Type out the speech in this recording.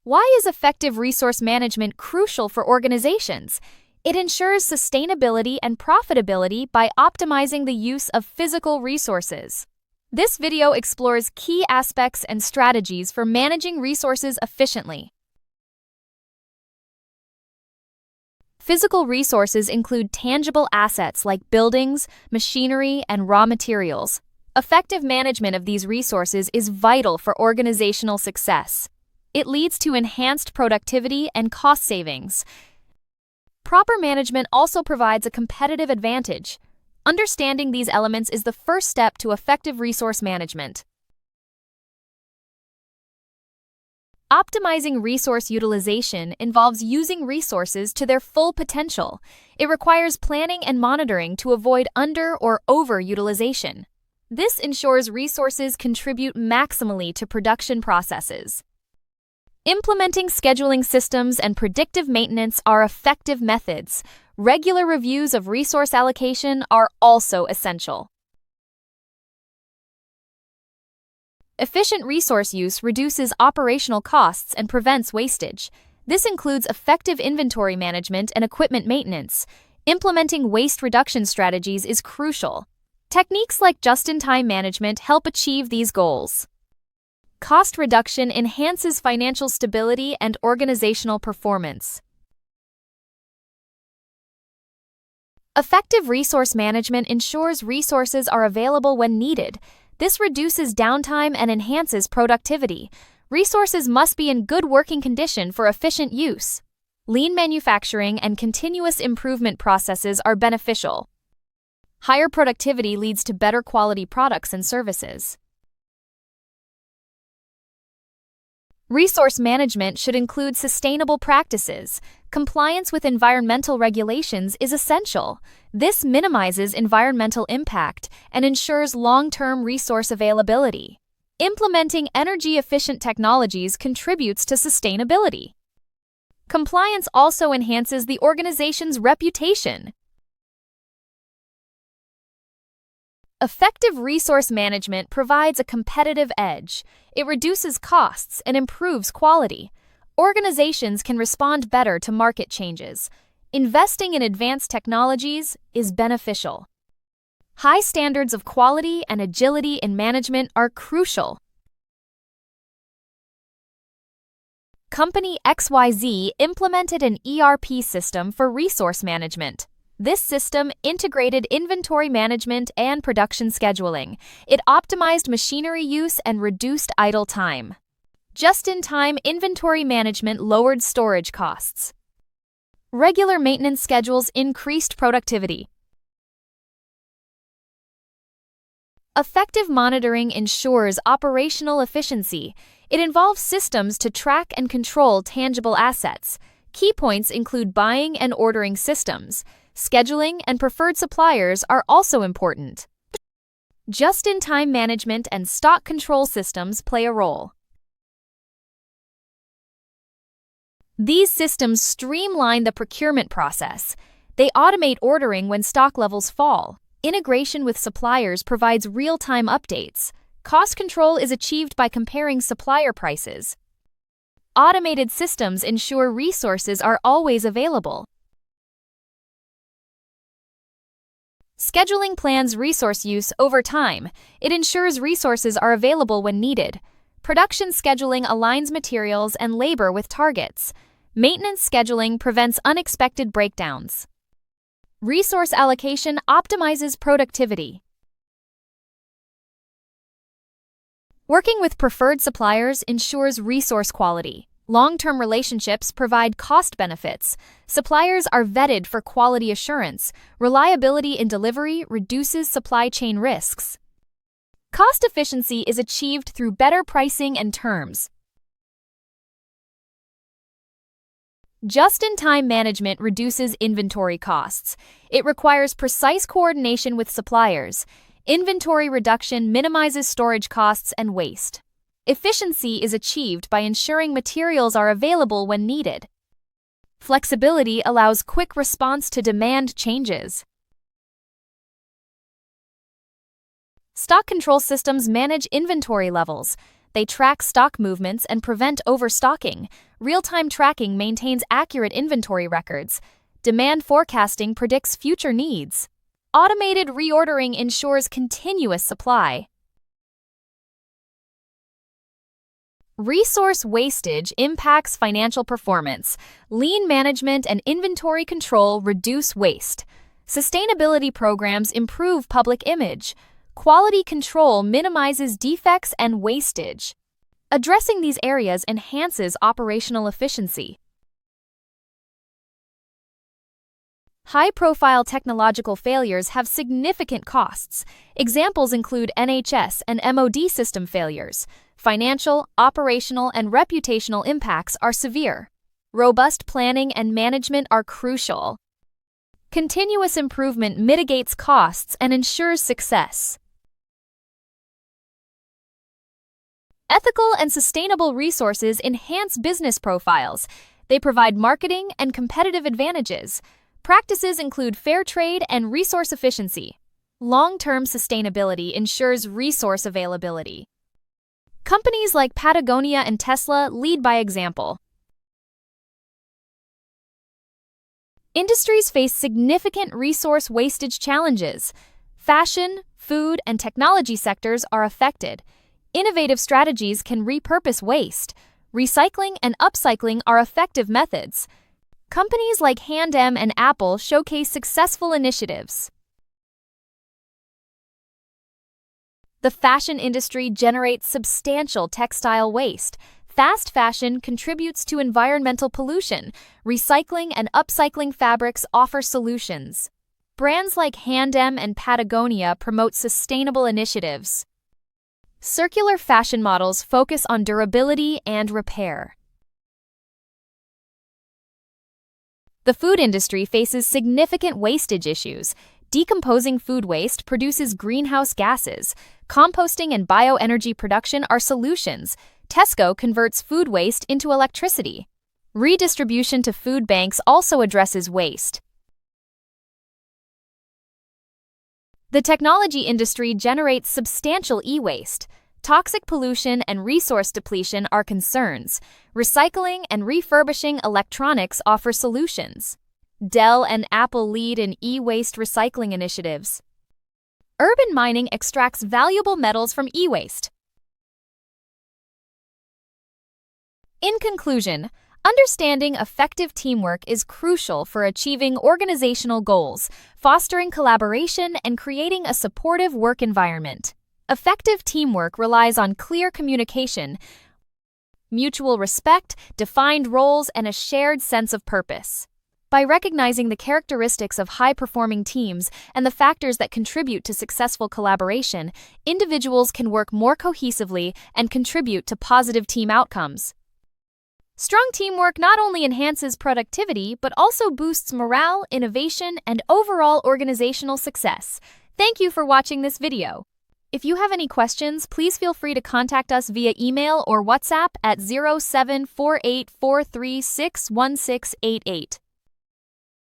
Why is effective resource management crucial for organizations? It ensures sustainability and profitability by optimizing the use of physical resources. This video explores key aspects and strategies for managing resources efficiently. Physical resources include tangible assets like buildings, machinery, and raw materials. Effective management of these resources is vital for organizational success. It leads to enhanced productivity and cost savings. Proper management also provides a competitive advantage. Understanding these elements is the first step to effective resource management. Optimizing resource utilization involves using resources to their full potential. It requires planning and monitoring to avoid under- or over-utilization. This ensures resources contribute maximally to production processes. Implementing scheduling systems and predictive maintenance are effective methods. Regular reviews of resource allocation are also essential. Efficient resource use reduces operational costs and prevents wastage. This includes effective inventory management and equipment maintenance. Implementing waste reduction strategies is crucial. Techniques like just-in-time management help achieve these goals. Cost reduction enhances financial stability and organizational performance. Effective resource management ensures resources are available when needed. This reduces downtime and enhances productivity. Resources must be in good working condition for efficient use. Lean manufacturing and continuous improvement processes are beneficial. Higher productivity leads to better quality products and services. Resource management should include sustainable practices. Compliance with environmental regulations is essential. This minimizes environmental impact and ensures long-term resource availability. Implementing energy-efficient technologies contributes to sustainability. Compliance also enhances the organization's reputation. Effective resource management provides a competitive edge. It reduces costs and improves quality. Organizations can respond better to market changes. Investing in advanced technologies is beneficial. High standards of quality and agility in management are crucial. Company XYZ implemented an ERP system for resource management. This system integrated inventory management and production scheduling. It optimized machinery use and reduced idle time. Just-in-time inventory management lowered storage costs. Regular maintenance schedules increased productivity. Effective monitoring ensures operational efficiency. It involves systems to track and control tangible assets. Key points include buying and ordering systems. Scheduling and preferred suppliers are also important. Just-in-time management and stock control systems play a role. These systems streamline the procurement process. They automate ordering when stock levels fall. Integration with suppliers provides real-time updates. Cost control is achieved by comparing supplier prices. Automated systems ensure resources are always available. Scheduling plans resource use over time. It ensures resources are available when needed. Production scheduling aligns materials and labor with targets. Maintenance scheduling prevents unexpected breakdowns. Resource allocation optimizes productivity. Working with preferred suppliers ensures resource quality. Long-term relationships provide cost benefits. Suppliers are vetted for quality assurance. Reliability in delivery reduces supply chain risks. Cost efficiency is achieved through better pricing and terms. Just-in-time management reduces inventory costs. It requires precise coordination with suppliers. Inventory reduction minimizes storage costs and waste. Efficiency is achieved by ensuring materials are available when needed. Flexibility allows quick response to demand changes. Stock control systems manage inventory levels. They track stock movements and prevent overstocking. Real-time tracking maintains accurate inventory records. Demand forecasting predicts future needs. Automated reordering ensures continuous supply. Resource wastage impacts financial performance. Lean management and inventory control reduce waste. Sustainability programs improve public image. Quality control minimizes defects and wastage. Addressing these areas enhances operational efficiency. High-profile technological failures have significant costs. Examples include NHS and MOD system failures. Financial, operational, and reputational impacts are severe. Robust planning and management are crucial. Continuous improvement mitigates costs and ensures success. Ethical and sustainable resources enhance business profiles. They provide marketing and competitive advantages. Practices include fair trade and resource efficiency. Long-term sustainability ensures resource availability. Companies like Patagonia and Tesla lead by example. Industries face significant resource wastage challenges. Fashion, food, and technology sectors are affected. Innovative strategies can repurpose waste. Recycling and upcycling are effective methods. Companies like H&M and Apple showcase successful initiatives. The fashion industry generates substantial textile waste. Fast fashion contributes to environmental pollution. Recycling and upcycling fabrics offer solutions. Brands like H&M and Patagonia promote sustainable initiatives. Circular fashion models focus on durability and repair. The food industry faces significant wastage issues. Decomposing food waste produces greenhouse gases. Composting and bioenergy production are solutions. Tesco converts food waste into electricity. Redistribution to food banks also addresses waste. The technology industry generates substantial e-waste. Toxic pollution and resource depletion are concerns. Recycling and refurbishing electronics offer solutions. Dell and Apple lead in e-waste recycling initiatives. Urban mining extracts valuable metals from e-waste. In conclusion, understanding effective teamwork is crucial for achieving organizational goals, fostering collaboration, and creating a supportive work environment. Effective teamwork relies on clear communication, mutual respect, defined roles, and a shared sense of purpose. By recognizing the characteristics of high-performing teams and the factors that contribute to successful collaboration, individuals can work more cohesively and contribute to positive team outcomes. Strong teamwork not only enhances productivity, but also boosts morale, innovation, and overall organizational success. Thank you for watching this video. If you have any questions, please feel free to contact us via email or WhatsApp at 074843161688.